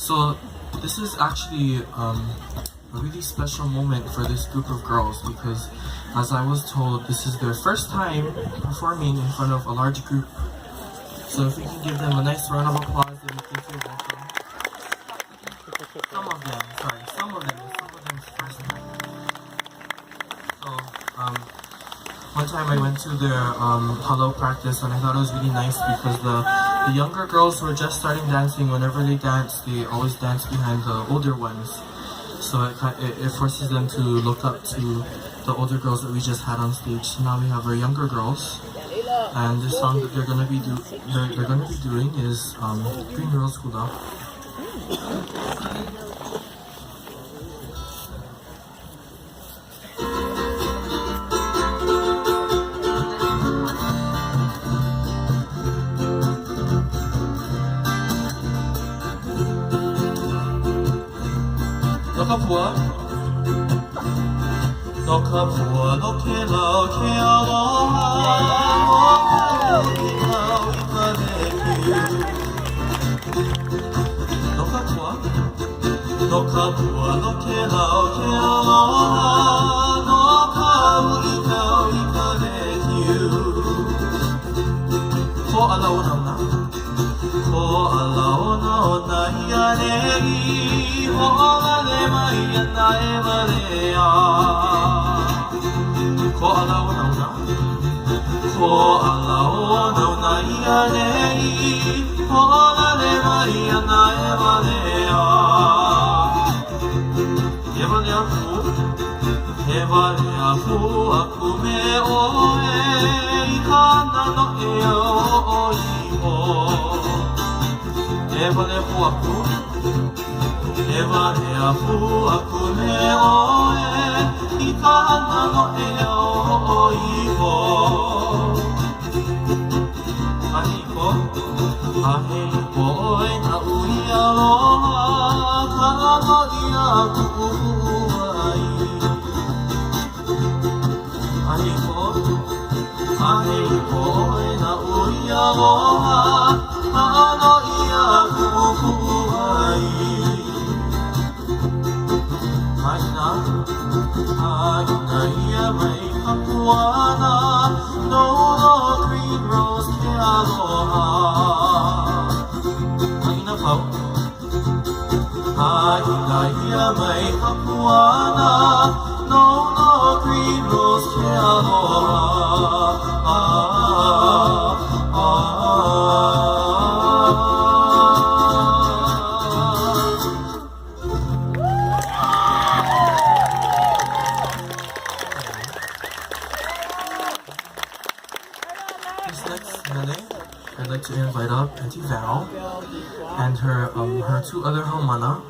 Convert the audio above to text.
So this is actually a really special moment for this group of girls because, as I was told, this is their first time performing in front of a large group. So if we can give them a nice round of applause, then we can feel welcome. Some of them first time. So one time I went to their hello practice and I thought it was really nice because the younger girls who were just starting dancing, whenever they dance, they always dance behind the older ones. So it forces them to look up to the older girls that we just had on stage. So now we have our younger girls, and the song that they're gonna be doing is Green Rose Hula. Nó khắp phùa nó khe lao khe aloha i kau i ka rekiu Nó khắp phùa nó khe lao khe aloha no kau i kau i ka rekiu Ko alau na Ko alau na o na ia regi Ho ngale mai ana e marea Ko alau na una ia regi Ho ngale mai ana e marea He wale a fu aku me oe I kana no e o iho He wale fu aku He wale a fu aku me oe I kana no e o iho Ahiko oe na ui aloha Kana ia kukuai Ahiko oe na ui aloha Kana ia kukuai Haina ia mai kapuana No green rose ke aloha Haina pau Haina ia mai kapuana No green rose ke aloha This next medley, I'd like to invite up Auntie Val and her two other haumana.